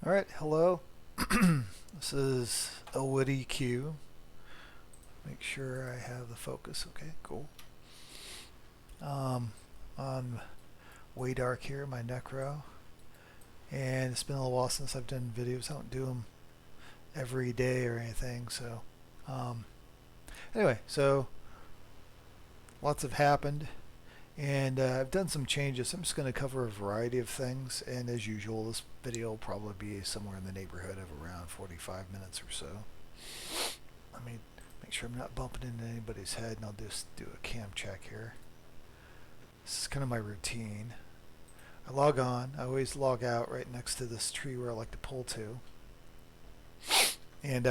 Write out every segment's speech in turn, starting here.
Alright, hello. This is Elwood EQ. Make sure I have the focus. Okay, cool. On Way Dark here, my Necro. And it's been a little while since I've done videos. I don't do them every day or anything, so. Anyway, so lots have happened. And I've done some changes. I'm just going to cover a variety of things, and as usual, this video will probably be somewhere in the neighborhood of around 45 minutes or so. Let me make sure I'm not bumping into anybody's head, and I'll just do a cam check here. This is kind of my routine. I log on. I always log out right next to this tree where I like to pull to. And,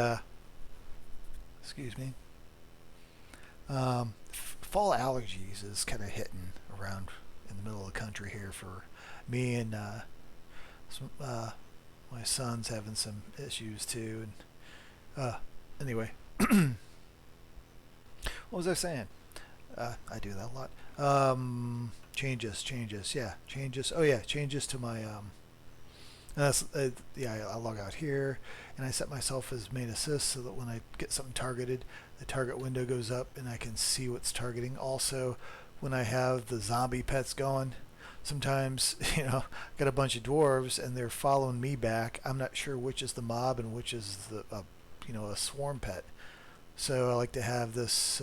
excuse me. Fall allergies is kind of hitting around in the middle of the country here for me, and my son's having some issues too. And anyway, what was I saying? I do that a lot. Changes. Yeah, changes. Oh yeah, changes to my yeah, I log out here, and I set myself as main assist so that when I get something targeted, the target window goes up and I can see what's targeting. Also, when I have the zombie pets going, sometimes, I got a bunch of dwarves and they're following me back. I'm not sure which is the mob and which is the a swarm pet. So I like to have this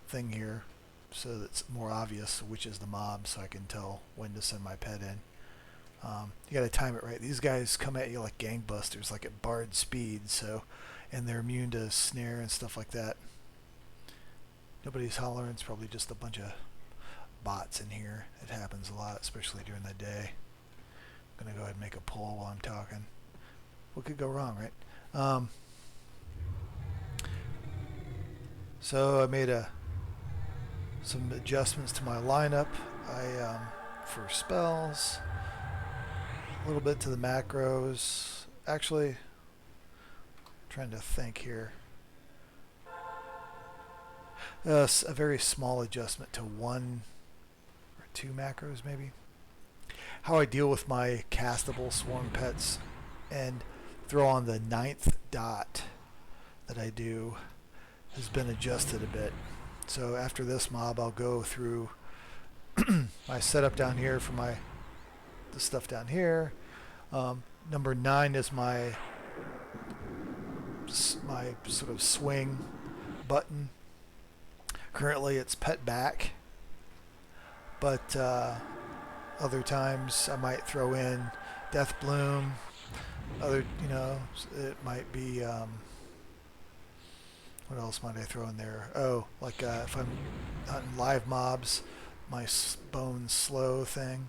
thing here so that it's more obvious which is the mob, so I can tell when to send my pet in. You got to time it right. These guys come at you like gangbusters, like at Bard speed, and they're immune to snare and stuff like that. Nobody's hollering. It's probably just a bunch of bots in here. It happens a lot, especially during the day. I'm going to go ahead and make a poll while I'm talking. What could go wrong, right? So I made some adjustments to my lineup. For spells, a little bit to the macros. Actually, trying to think here. A very small adjustment to 1 or 2 macros, maybe. How I deal with my castable swarm pets and throw on the 9th dot that I do has been adjusted a bit. So after this mob, I'll go through my setup down here for the stuff down here. Number 9 is my sort of swing button. Currently it's pet back, but other times I might throw in Death Bloom. It might be what else might I throw in there? Oh, like if I'm hunting live mobs, my bone slow thing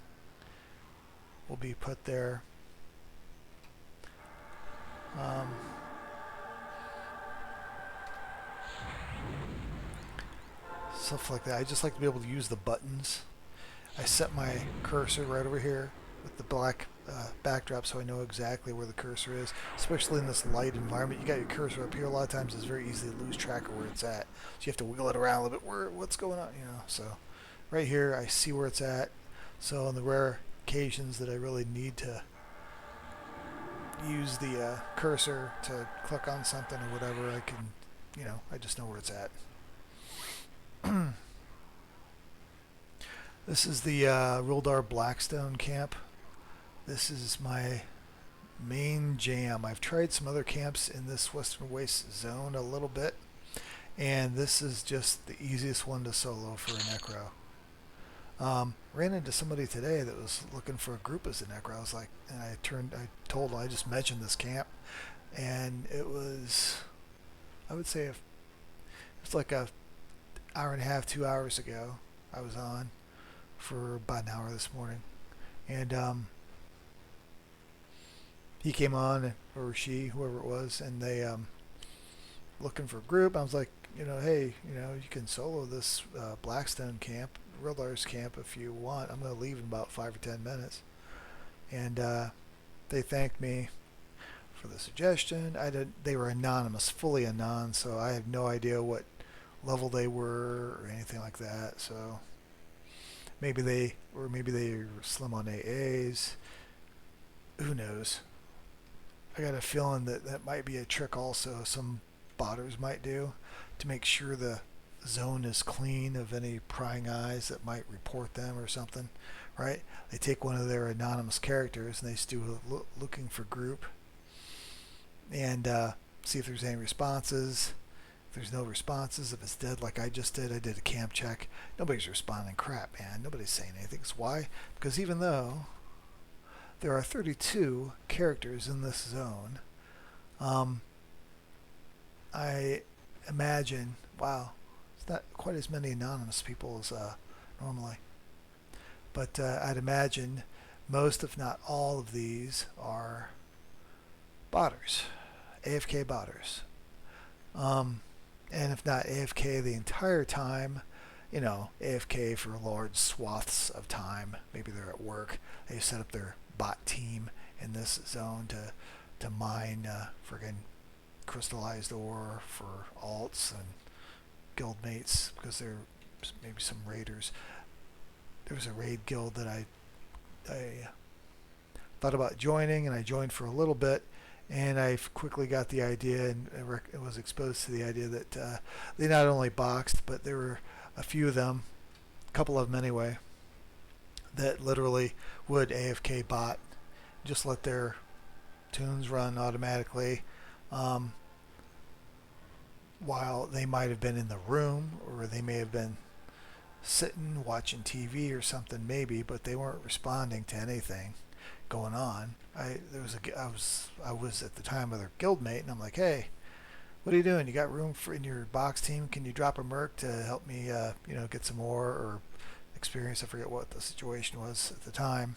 will be put there. Stuff like that. I just like to be able to use the buttons. I set my cursor right over here with the black backdrop so I know exactly where the cursor is, especially in this light environment. You got your cursor up here. A lot of times it's very easy to lose track of where it's at, so you have to wiggle it around a little bit. What's going on? So right here I see where it's at. So on the rare occasions that I really need to use the cursor to click on something or whatever, I can, I just know where it's at. This is the Rildar Blackstone camp. This is my main jam. I've tried some other camps in this Western Waste zone a little bit, and this is just the easiest one to solo for a Necro. Ran into somebody today that was looking for a group as a Necro. I was like, and I told him I just mentioned this camp, and it was, I would say, it's like a hour and a half, 2 hours ago. I was on for about an hour this morning, and he came on, or she, whoever it was, and they looking for a group. I was like, hey, you can solo this Blackstone camp, Rildar's camp, if you want. I'm going to leave in about 5 or 10 minutes. And they thanked me for the suggestion. They were anonymous, fully anon, so I have no idea what level they were or anything like that. So maybe they were slim on AAs. who knows? I got a feeling that that might be a trick also some botters might do to make sure the zone is clean of any prying eyes that might report them or something, right? They take one of their anonymous characters and they just do a looking for group and see if there's any responses. If there's no responses, if it's dead like I just did, I did a camp check. Nobody's responding. Crap, man. Nobody's saying anything. It's why? Because even though there are 32 characters in this zone, I imagine, wow, it's not quite as many anonymous people as normally. But I'd imagine most, if not all of these are botters, AFK botters. And if not AFK the entire time, you know, AFK for large swaths of time. Maybe they're at work. They set up their bot team in this zone to mine friggin' crystallized ore for alts and guildmates because they're maybe some raiders. There was a raid guild that I thought about joining, and I joined for a little bit, and I quickly got the idea and was exposed to the idea that they not only boxed, but there were a few of them, a couple of them anyway, that literally would AFK bot, just let their tunes run automatically while they might have been in the room, or they may have been sitting watching TV or something maybe, but they weren't responding to anything going on. I was at the time with their guildmate, and I'm like, hey, what are you doing? You got room for in your box team? Can you drop a merc to help me get some more or experience? I forget what the situation was at the time.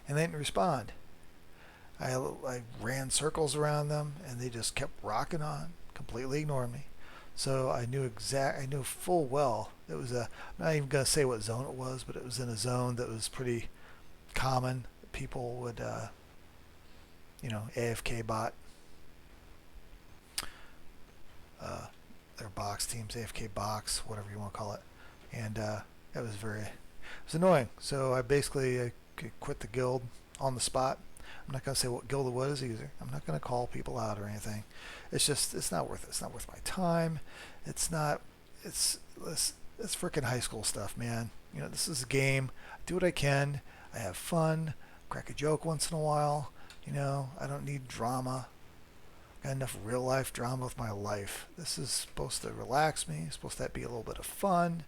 And they didn't respond. I ran circles around them, and they just kept rocking on, completely ignoring me. So I knew full well it was I'm not even going to say what zone it was, but it was in a zone that was pretty common. People would AFK bot their box teams, AFK box, whatever you want to call it, and it was annoying. So I basically quit the guild on the spot. I'm not going to say what guild it was either. I'm not going to call people out or anything. It's not worth it. It's not worth my time. It's freaking high school stuff, man. You know, this is a game. I do what I can. I have fun. Crack a joke once in a while. You know, I don't need drama. Got enough real life drama with my life. This is supposed to relax me. It's supposed to be a little bit of fun.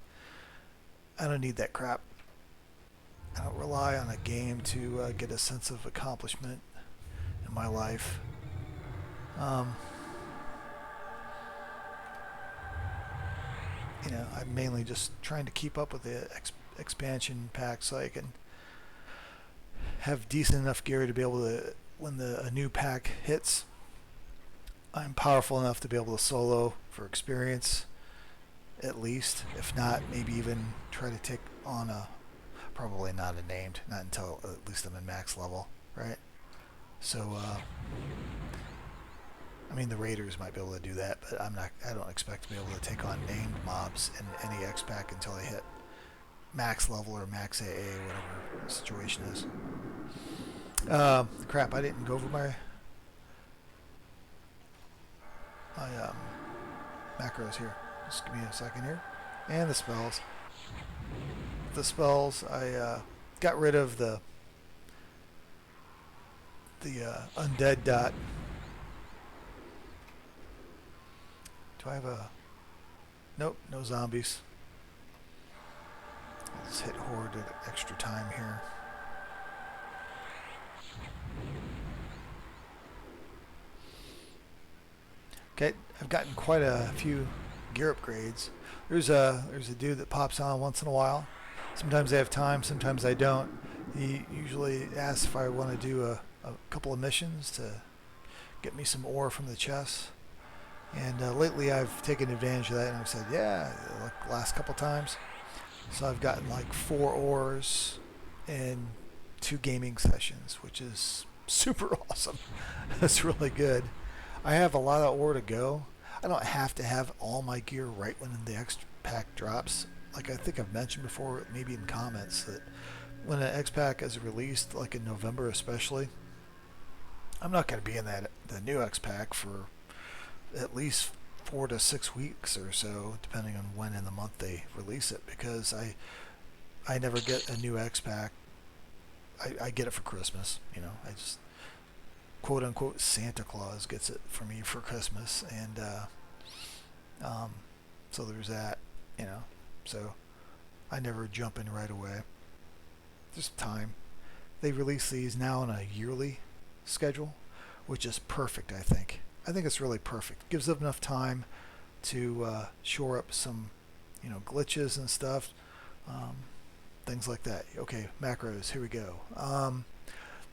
I don't need that crap. I don't rely on a game to get a sense of accomplishment in my life. I'm mainly just trying to keep up with the expansion pack so I can have decent enough gear to be able to, when a new pack hits, I'm powerful enough to be able to solo for experience, at least. If not, maybe even try to take on probably not a named, not until at least I'm in max level, right? So, the raiders might be able to do that, but I don't expect to be able to take on named mobs in any X pack until I hit max level or max AA, whatever the situation is. Crap, I didn't go over my macros here. Just give me a second here. And the spells. I got rid of the undead dot. Do I have a... Nope, no zombies. Let's hit horde at extra time here. Okay, I've gotten quite a few gear upgrades. There's a dude that pops on once in a while. Sometimes I have time, sometimes I don't. He usually asks if I want to do a couple of missions to get me some ore from the chest. And lately I've taken advantage of that, and I've said, yeah, like last couple times. So I've gotten like 4 ores in 2 gaming sessions, which is super awesome. That's really good. I have a lot of ore to go. I don't have to have all my gear right when the X pack drops. Like I think I've mentioned before, maybe in comments, that when an X pack is released, like in November especially, I'm not going to be in the new X pack for at least 4 to 6 weeks or so, depending on when in the month they release it, because I never get a new X pack. I get it for Christmas. I just quote unquote Santa Claus gets it for me for Christmas, and um, so there's that. So I never jump in right away. Just time. They release these now on a yearly schedule, which is perfect. I think it's really perfect. Gives them enough time to shore up some, glitches and stuff, um, things like that. Okay, macros. Here we go.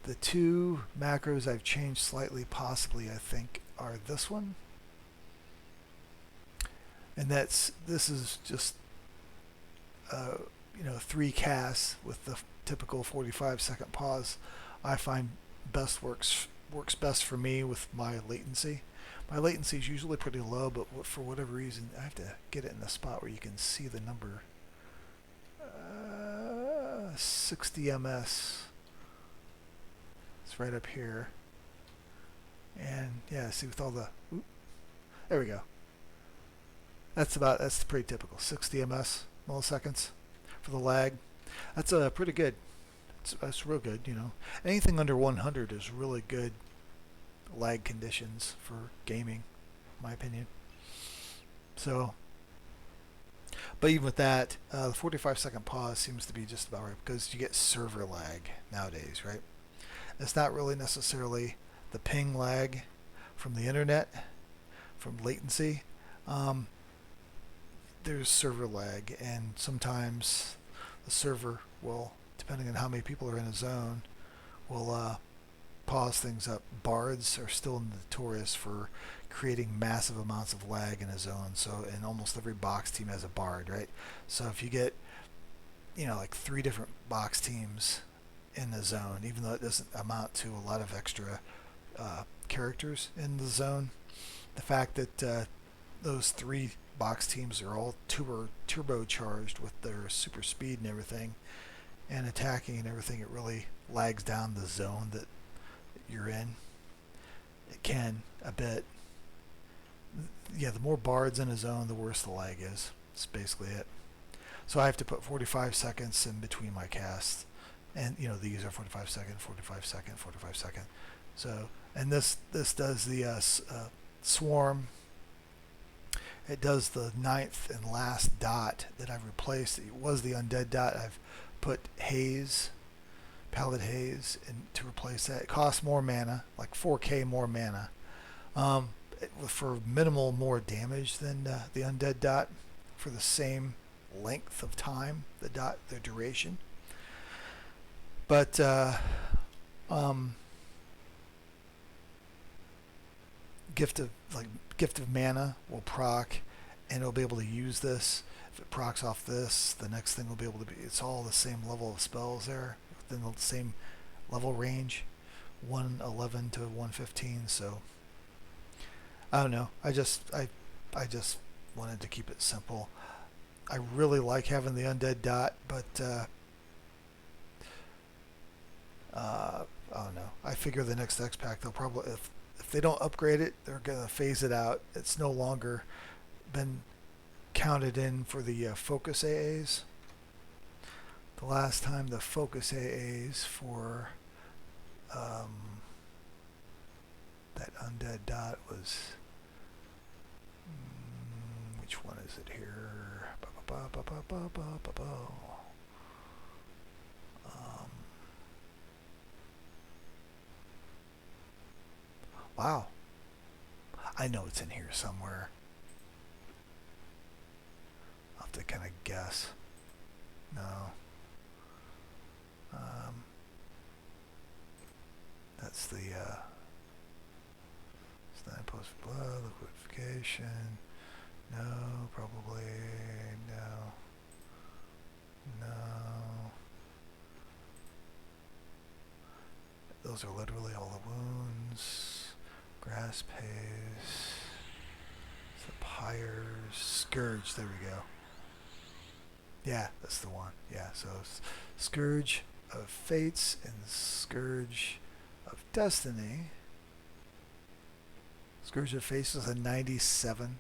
The two macros I've changed slightly, possibly I think, are this one, and this is just 3 casts with the typical 45-second pause. I find works best for me with my latency. My latency is usually pretty low, but for whatever reason, I have to get it in the spot where you can see the number. 60 ms. It's right up here. And yeah, see with all the... there we go. That's pretty typical. 60 milliseconds for the lag. That's pretty good. That's real good, Anything under 100 is really good lag conditions for gaming, in my opinion. So, but even with that, the 45-second pause seems to be just about right, because you get server lag nowadays, right? It's not really necessarily the ping lag from the internet, from latency. There's server lag, and sometimes the server will, depending on how many people are in a zone, will pause things up. Bards are still notorious for creating massive amounts of lag in a zone. So, and almost every box team has a bard, right? So if you get, like 3 different box teams in the zone, even though it doesn't amount to a lot of extra characters in the zone, the fact that those 3 box teams are all turbocharged with their super speed and everything, and attacking and everything, it really lags down the zone that you're in. It can a bit. Yeah, the more bards in a zone, the worse the lag is. That's basically it. So I have to put 45 seconds in between my casts, and these are 45 second, 45 second, 45 second. So, and this does the swarm. It does the 9th and last dot that I've replaced. It was the undead dot. I've put haze, pallid haze, to replace that. It costs more mana, like 4k more mana, for minimal more damage than the undead dot for the same length of time, the duration. But gift of mana will proc, and it'll be able to use this. If it procs off this, the next thing will be able to be. It's all the same level of spells there, within the same level range, 111 to 115. So I don't know. I just wanted to keep it simple. I really like having the undead dot, but I don't know. I figure the next X pack they'll probably, if they don't upgrade it, they're gonna phase it out. It's no longer been counted in for the focus AAs. The last time the focus AAs for that undead dot was, which one is it here? Wow. I know it's in here somewhere. I'll have to kind of guess. No. That's the Stand post blood, liquidification. No, probably no. No. Those are literally all the wounds. Grass pace. Pyres. Scourge, there we go. Yeah, that's the one. Yeah, so Scourge of Fates and Scourge of Destiny. Scourge of Face is a 97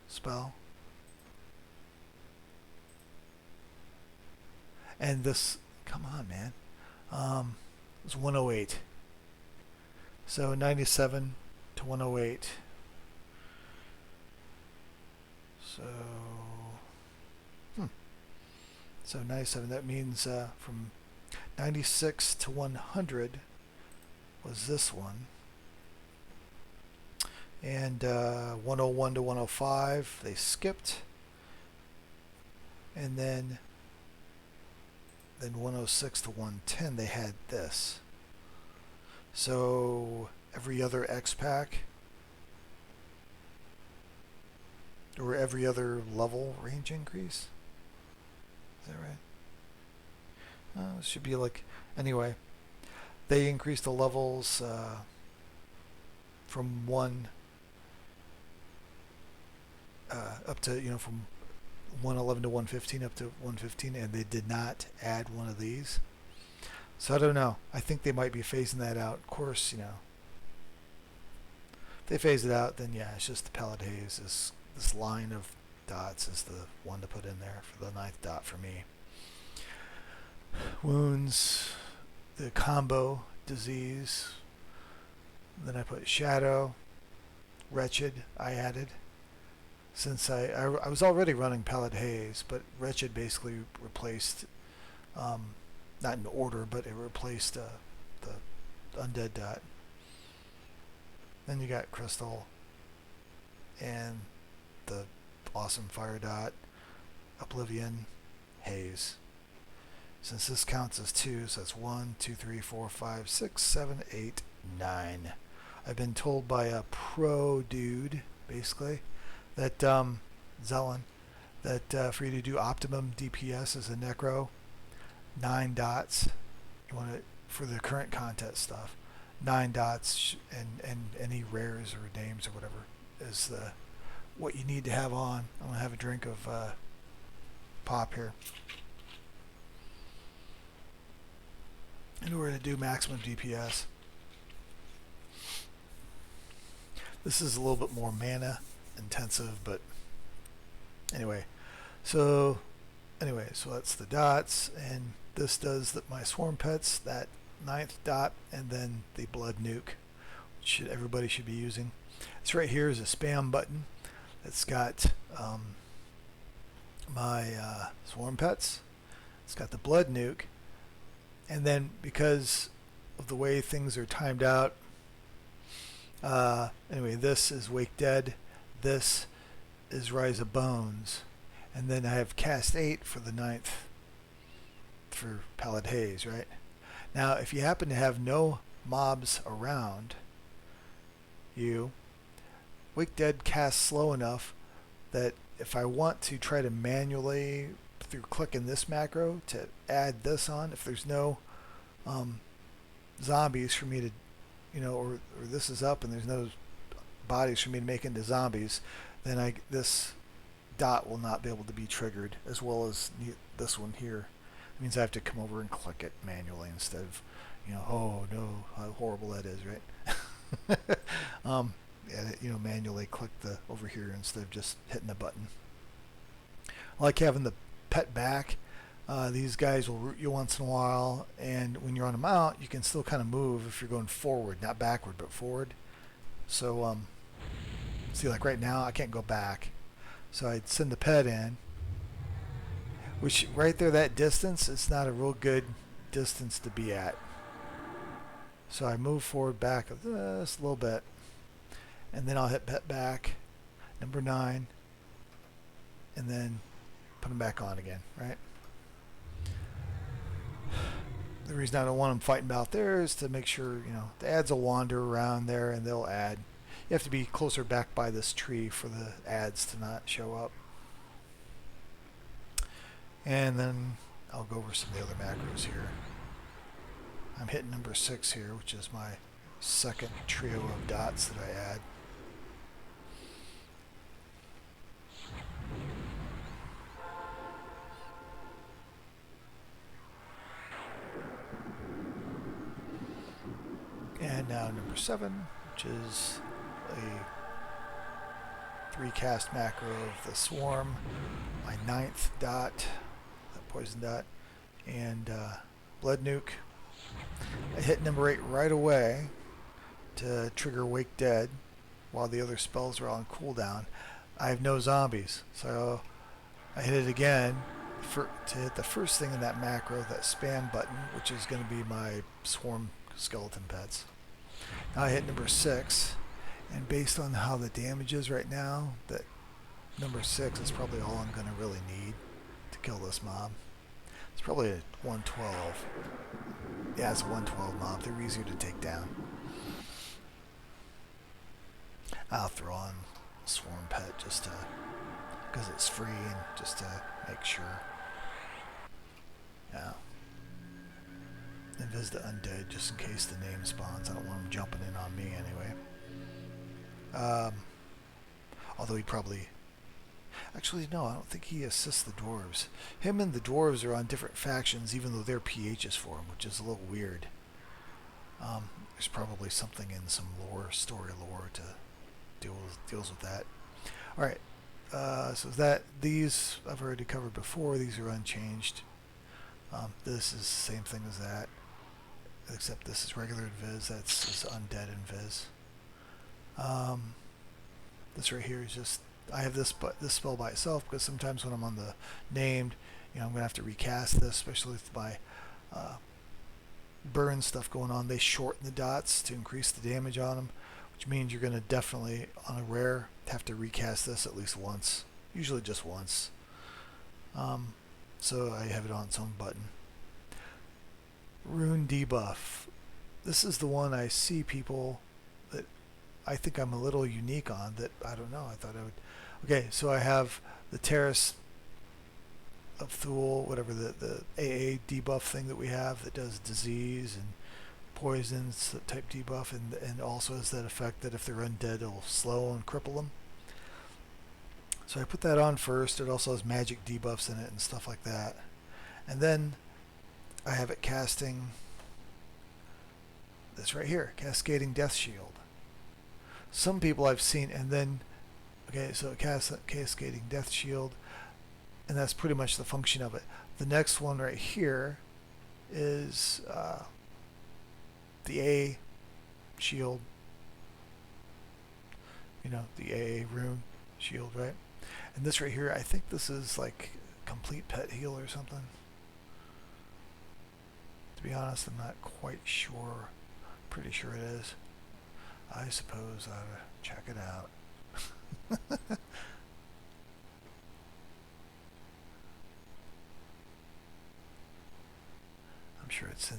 spell. And this, come on, man. It's 108. So 97 to 108. So, so 97. That means from 96 to 100 was this one. And 101 to 105, they skipped. And then 106 to 110, they had this. So every other X pack, or every other level range increase. Is that right? It should be like, anyway, they increased the levels from 1 up to, from 111 to 115 up to 115, and they did not add one of these. So I don't know. I think they might be phasing that out. Of course, if they phase it out, then yeah, it's just the Pallid Haze. This line of dots is the one to put in there for the 9th dot for me. Wounds, the combo disease. Then I put Shadow, Wretched, I added. Since I was already running Pallid Haze, but Wretched basically replaced, not in order, but it replaced the Undead dot. Then you got Crystal and the awesome Fire dot, Oblivion, Haze. Since this counts as 2, so that's 1, 2, 3, 4, 5, 6, 7, 8, 9. I've been told by a pro dude, basically, that Zelen, that for you to do optimum DPS as a Necro, 9 dots. You want it for the current content stuff. 9 dots and any rares or names or whatever is what you need to have on. I'm gonna have a drink of pop here in order to do maximum DPS. This is a little bit more mana intensive, but anyway. So that's the dots, and this does my Swarm Pets, that 9th dot, and then the Blood Nuke, which everybody should be using. This right here is a spam button. It's got my Swarm Pets. It's got the Blood Nuke, and then because of the way things are timed out, anyway, this is Wake Dead, this is Rise of Bones, and then I have Cast 8 for the 9th for Pallid Haze, right? Now, if you happen to have no mobs around you, Wake Dead casts slow enough that if I want to try to manually, through clicking this macro, to add this on, if there's no zombies for me to, or this is up and there's no bodies for me to make into zombies, then this dot will not be able to be triggered, as well as this one here. It means I have to come over and click it manually instead of, oh no, how horrible that is, right? Manually click over here instead of just hitting the button. I like having the pet back. These guys will root you once in a while, and when you're on a mount, you can still kind of move if you're going forward, not backward, but forward. So, see, like right now, I can't go back. So I'd send the pet in, which right there, that distance, it's not a real good distance to be at. So I move forward back just a little bit, and then I'll hit pet back, number 9, and then put them back on again, right? The reason I don't want them fighting out there is to make sure, the ads will wander around there and they'll add. You have to be closer back by this tree for the ads to not show up. And then I'll go over some of the other macros here. I'm hitting number 6 here, which is my second trio of dots that I add. And now number 7, which is a recast macro of the swarm, my 9th dot, that poison dot, and blood nuke. I hit number 8 right away to trigger Wake Dead while the other spells are on cooldown. I have no zombies, so I hit it again to hit the first thing in that macro, that spam button, which is going to be my swarm skeleton pets. Now I hit number 6, and based on how the damage is right now, that number 6 is probably all I'm going to really need to kill this mob. It's probably a 112. Yeah, it's a 112 mob. They're easier to take down. I'll throw on Swarm Pet just to, because it's free and just to make sure. Yeah. Invis the Undead just in case the name spawns. I don't want him jumping in on me anyway. Although he probably... Actually, no, I don't think he assists the dwarves. Him and the dwarves are on different factions, even though they're PHs for him, which is a little weird. There's probably something in some story lore to deals with that. Alright, so these I've already covered before. These are unchanged. This is the same thing as that, except this is regular invis. That's just undead invis. This right here is just, I have this spell by itself because sometimes when I'm on the named, I'm going to have to recast this, especially with my burn stuff going on. They shorten the dots to increase the damage on them, which means you're going to definitely, on a rare, have to recast this at least once, usually just once. So I have it on its own button. Rune debuff. This is the one I see people that I think I'm a little unique on, that I don't know, I thought I would. Okay, so I have the Terrace of Thule, whatever the AA debuff thing that we have that does disease and poisons type debuff, and also has that effect that if they're undead it'll slow and cripple them. So I put that on first. It also has magic debuffs in it and stuff like that. And then I have it casting this right here, Cascading Death Shield. Some people I've seen, and then, okay, so it casts Cascading Death Shield, and that's pretty much the function of it. The next one right here is the A shield, the AA rune shield, right? And this right here, I think this is like complete pet heal or something. To be honest, I'm not quite sure. Pretty sure it is. I suppose I ought to check it out. I'm sure it's in...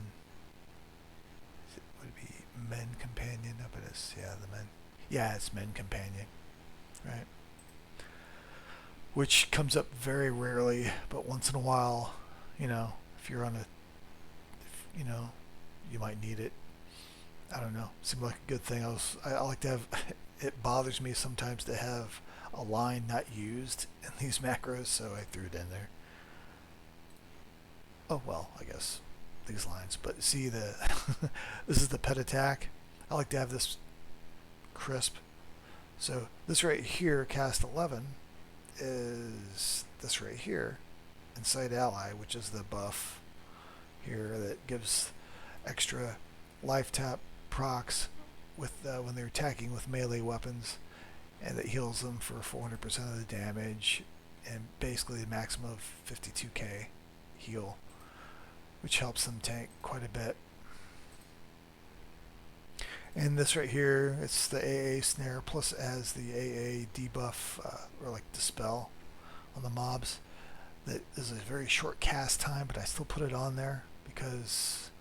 Would it be Men Companion? Up it is. Yeah, the Men. Yeah, it's Men Companion. Right. Which comes up very rarely, but once in a while, if you're on you might need it. I don't know. Seemed like a good thing. I like to have. It bothers me sometimes to have a line not used in these macros, so I threw it in there. Oh well, I guess these lines. But see this is the pet attack. I like to have this crisp. So this right here, cast 11, is this right here, Incite Ally, which is the buff here that gives extra life tap procs with when they're attacking with melee weapons, and it heals them for 400% of the damage, and basically a maximum of 52k heal, which helps them tank quite a bit. And this right here, it's the AA snare, plus as the AA debuff, or like dispel on the mobs. That is a very short cast time, but I still put it on there because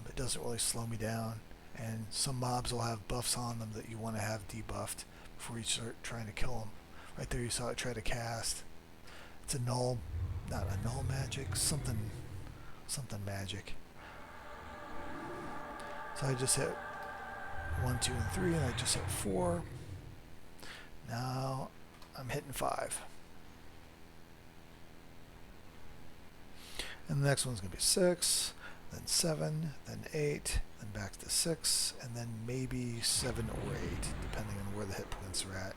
it doesn't really slow me down. And some mobs will have buffs on them that you want to have debuffed before you start trying to kill them. Right there you saw it try to cast. It's a null, not a null magic, something magic. So I just hit 1, 2, and 3, and I just hit 4. Now I'm hitting 5. And the next one's going to be 6, then 7, then 8, then back to 6, and then maybe 7 or 8, depending on where the hit points are at.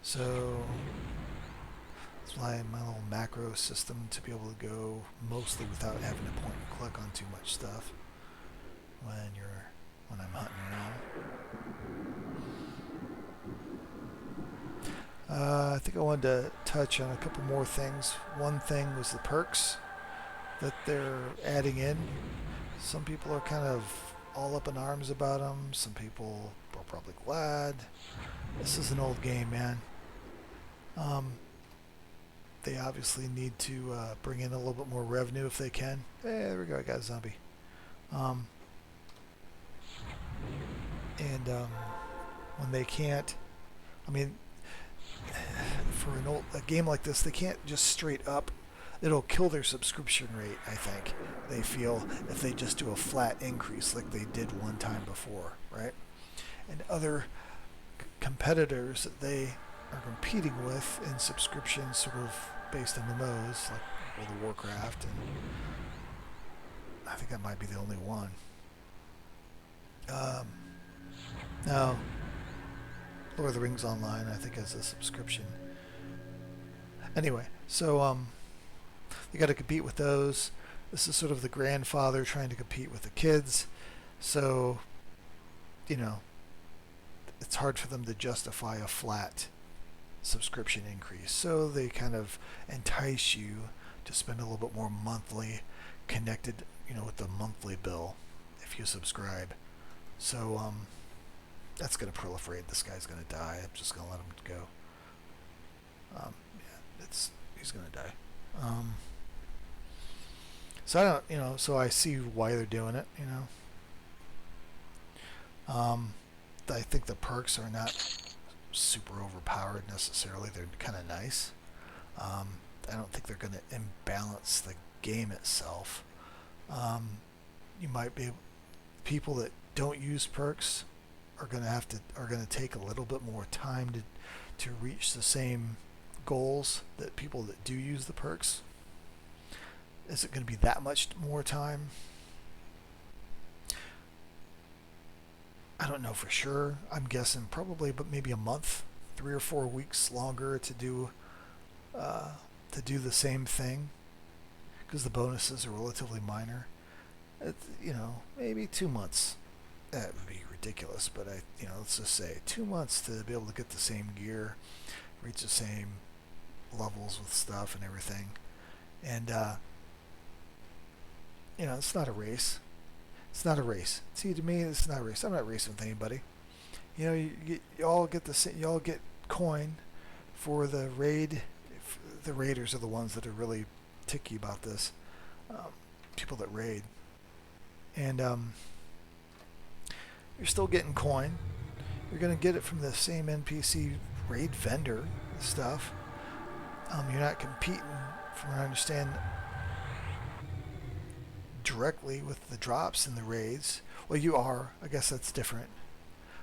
So it's my little macro system to be able to go mostly without having to point and click on too much stuff when I'm hunting around. I think I wanted to touch on a couple more things. One thing was the perks that they're adding in. Some people are kind of all up in arms about them. Some people are probably glad. This is an old game, man. They obviously need to bring in a little bit more revenue if they can. Hey, there we go. I got a zombie. When they can't, I mean, for a game like this, they can't just straight up. It'll kill their subscription rate, I think. They feel if they just do a flat increase like they did one time before, right? And other competitors that they are competing with in subscriptions, sort of based MMOs like World of Warcraft, and I think that might be the only one. No, Lord of the Rings Online, I think, has a subscription. Anyway, so you got to compete with those. This is sort of the grandfather trying to compete with the kids. So, it's hard for them to justify a flat subscription increase. So they kind of entice you to spend a little bit more monthly connected, with the monthly bill if you subscribe. So that's going to proliferate. This guy's going to die. I'm just going to let him go. He's going to die. So I don't, so I see why they're doing it, I think the perks are not super overpowered necessarily. They're kind of nice. I don't think they're going to imbalance the game itself. You might be people that don't use perks are going to take a little bit more time to reach the same goals that people that do use the perks. Is it going to be that much more time? I don't know for sure. I'm guessing probably, but maybe a month, 3 or 4 weeks longer to do the same thing, because the bonuses are relatively minor. Maybe 2 months. That would be ridiculous, but let's just say 2 months to be able to get the same gear, reach the same levels with stuff and everything, and it's not a race. It's not a race. See, to me, it's not a race. I'm not racing with anybody. You all get coin for the raid. The raiders are the ones that are really ticky about this. People that raid, and you're still getting coin. You're going to get it from the same NPC raid vendor stuff. You're not competing, from what I understand, directly with the drops in the raids. Well, you are. I guess that's different.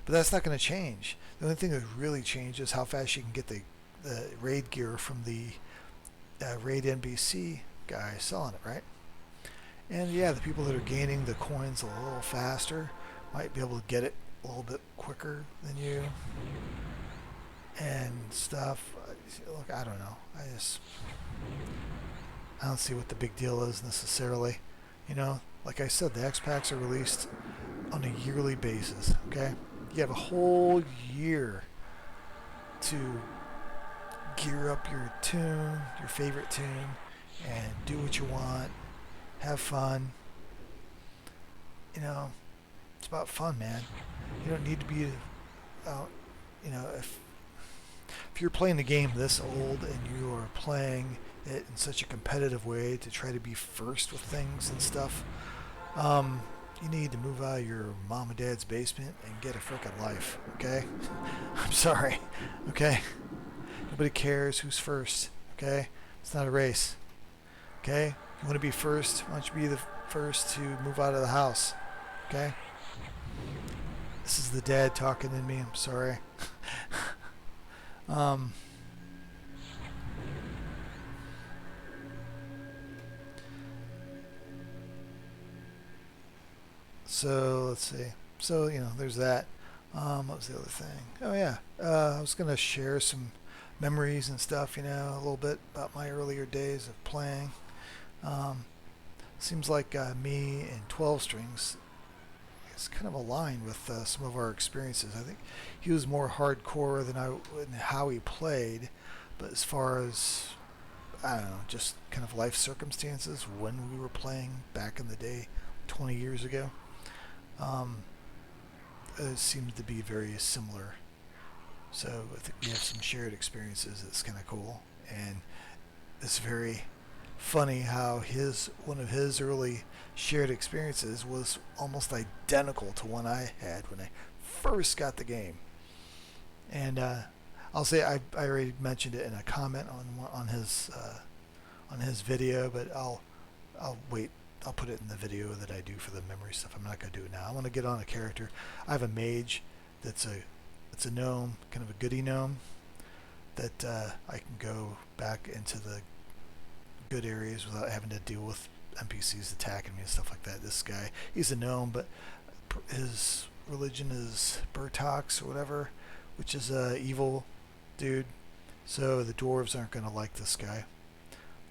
But that's not going to change. The only thing that really changes is how fast you can get the raid gear from the raid NPC guy selling it, right? And yeah, the people that are gaining the coins a little faster might be able to get it a little bit quicker than you and stuff. Look, I don't know. I don't see what the big deal is necessarily. Like I said, the X-Packs are released on a yearly basis, okay? You have a whole year to gear up your tune, your favorite tune, and do what you want, have fun. It's about fun, man. You don't need to be out, if you're playing the game this old and you are playing it in such a competitive way to try to be first with things and stuff, you need to move out of your mom and dad's basement and get a frickin' life, okay? I'm sorry, okay? Nobody cares who's first, okay? It's not a race, okay? You want to be first, why don't you be the first to move out of the house, okay? This is the dad talking in me, I'm sorry. So let's see. So there's that. What was the other thing? Oh yeah, I was gonna share some memories and stuff, a little bit about my earlier days of playing. Um, Seems like me and 12 strings is kind of aligned with some of our experiences. I think he was more hardcore than in how he played, but as far as I don't know, just kind of life circumstances when we were playing back in the day, 20 years ago, um, it seems to be very similar. So I think we have some shared experiences that's kind of cool, and it's very funny how his one of his early shared experiences was almost identical to one I had when I first got the game. And I'll say I already mentioned it in a comment on his video, but I'll wait. I'll put it in the video that I do for the memory stuff. I'm not going to do it now. I want to get on a character. I have a mage that's it's a gnome, kind of a goody gnome that I can go back into the good areas without having to deal with NPCs attacking me and stuff like that. This guy, he's a gnome, but his religion is Burtox or whatever, which is a evil dude. So the dwarves aren't going to like this guy.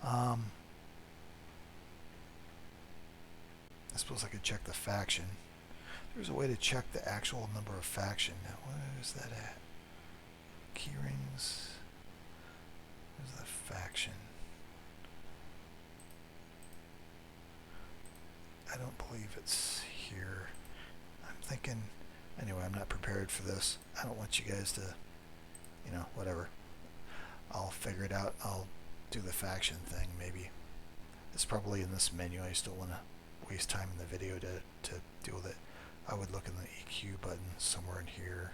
I suppose I could check the faction. There's a way to check the actual number of faction. Now, where is that at? Keyrings. Where's the faction? I don't believe it's here. I'm thinking, anyway, I'm not prepared for this. I don't want you guys to, whatever. I'll figure it out. I'll do the faction thing, maybe. It's probably in this menu. I just don't want to waste time in the video to deal with it. I would look in the EQ button somewhere in here.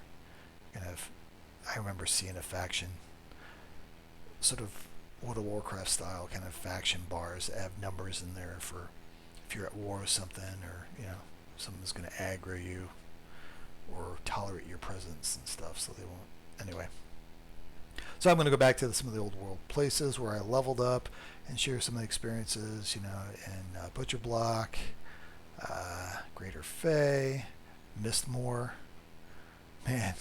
I remember seeing a faction, sort of World of Warcraft style kind of faction bars that have numbers in there for if you're at war with something, or someone's going to aggro you or tolerate your presence and stuff, so they won't. Anyway, so I'm going to go back to some of the old world places where I leveled up and share some of the experiences, in Butcher Block, Greater Fey, Mistmoor. Man,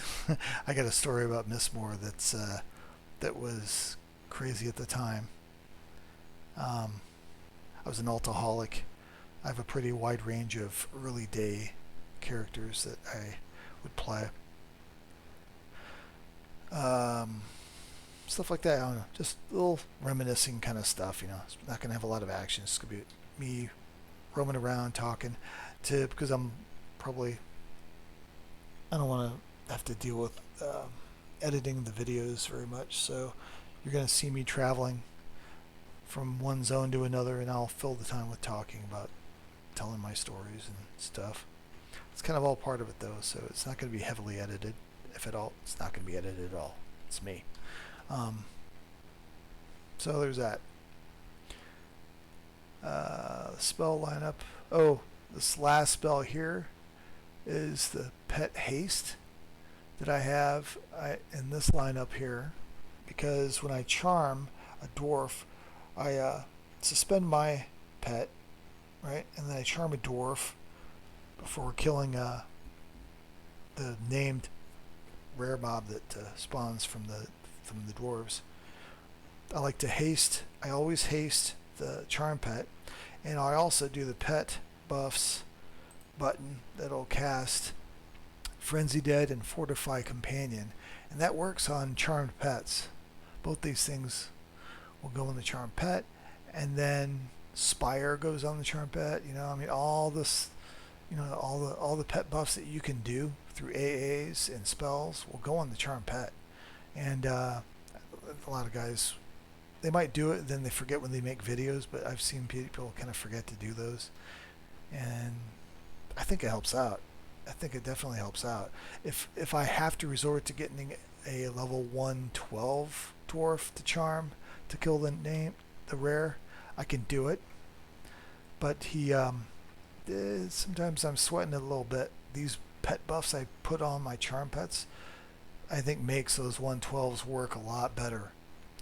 I got a story about Mistmoor that was crazy at the time. I was an alcoholic. I have a pretty wide range of early day characters that I would play. Stuff like that. I don't know, just a little reminiscing kind of stuff. It's not going to have a lot of action. It's going to be me roaming around talking because I'm probably, I don't want to have to deal with editing the videos very much, so you're going to see me traveling from one zone to another, and I'll fill the time with talking about telling my stories and stuff. It's kind of all part of it though, so it's not going to be heavily edited. If at all, it's not going to be edited at all. It's me. So there's that. Spell lineup. Oh, this last spell here is the Pet Haste that I have in this lineup here, because when I charm a dwarf, I suspend my pet, right, and then I charm a dwarf before killing the named rare mob that spawns from the dwarves. I like to haste. I always haste the charm pet, and I also do the pet buffs button that'll cast Frenzy Dead and Fortify Companion, and that works on charmed pets. Both these things will go on the charmed pet, and then Spire goes on the charmed pet. All this, all the pet buffs that you can do through AAs and spells will go on the charmed pet. And a lot of guys, they might do it, then they forget when they make videos, but I've seen people kind of forget to do those, and I think it helps out. I think it definitely helps out. If I have to resort to getting a level 112 dwarf to charm to kill the rare, I can do it. But sometimes I'm sweating it a little bit. These pet buffs I put on my charm pets, I think makes those 112s work a lot better.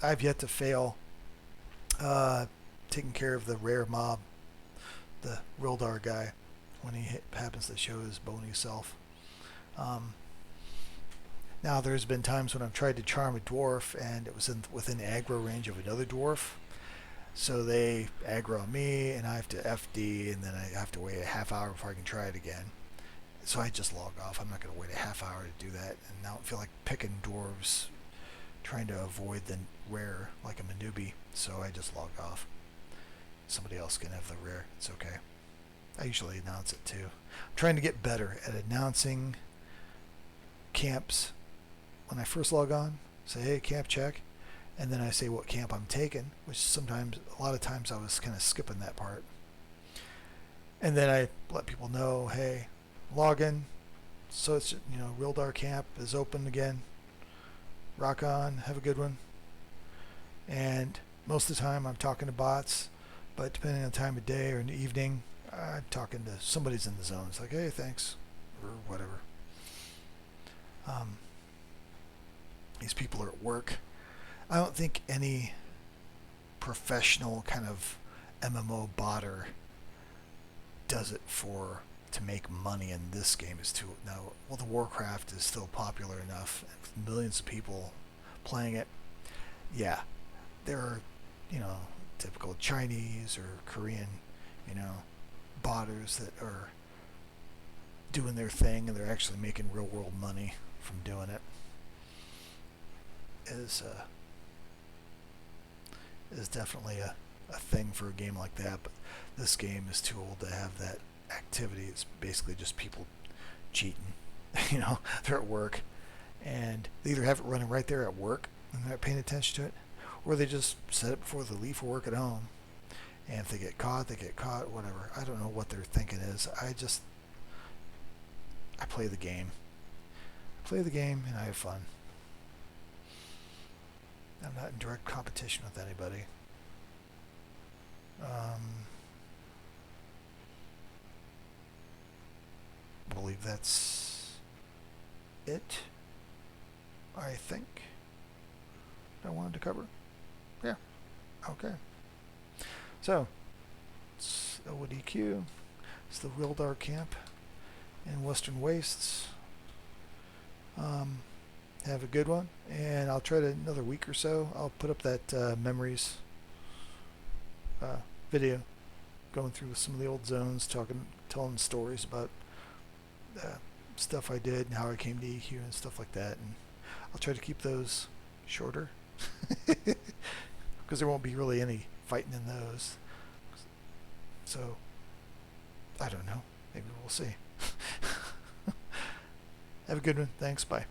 I've yet to fail taking care of the rare mob, the Rildar guy, when he happens to show his bony self. Now there's been times when I've tried to charm a dwarf and it was within aggro range of another dwarf. So they aggro me and I have to FD and then I have to wait a half hour before I can try it again. So I just log off. I'm not going to wait a half hour to do that. And I don't feel like picking dwarves, trying to avoid the rare like I'm a newbie. So I just log off. Somebody else can have the rare. It's okay. I usually announce it too. I'm trying to get better at announcing camps when I first log on. Say, hey, camp check. And then I say what camp I'm taking, which sometimes, a lot of times I was kind of skipping that part. And then I let people know, hey, log in. So it's, Rildar camp is open again. Rock on, have a good one. And most of the time I'm talking to bots, but depending on the time of day or in the evening, I'm talking to somebody's in the zone. It's like, hey, thanks, or whatever. These people are at work. I don't think any professional kind of MMO botter does it to make money in this game. Is too now. Well, the Warcraft is still popular enough, with millions of people playing it. Yeah, there are, typical Chinese or Korean, botters that are doing their thing and they're actually making real world money from doing it. Is definitely a thing for a game like that, but this game is too old to have that activity. It's basically just people cheating. They're at work and they either have it running right there at work and they're not paying attention to it, or they just set it before they leave for work at home. And if they get caught, they get caught, whatever. I don't know what their thinking is. I play the game. I play the game and I have fun. I'm not in direct competition with anybody. I believe that's it. I think I wanted to cover. Yeah. Okay. So it's ODQ. It's the Rildar camp in Western Wastes. Have a good one, and I'll try to another week or so. I'll put up that memories video, going through some of the old zones, telling stories about stuff I did and how I came to EQ and stuff like that. And I'll try to keep those shorter because there won't be really any fighting in those. So I don't know. Maybe we'll see. Have a good one. Thanks. Bye.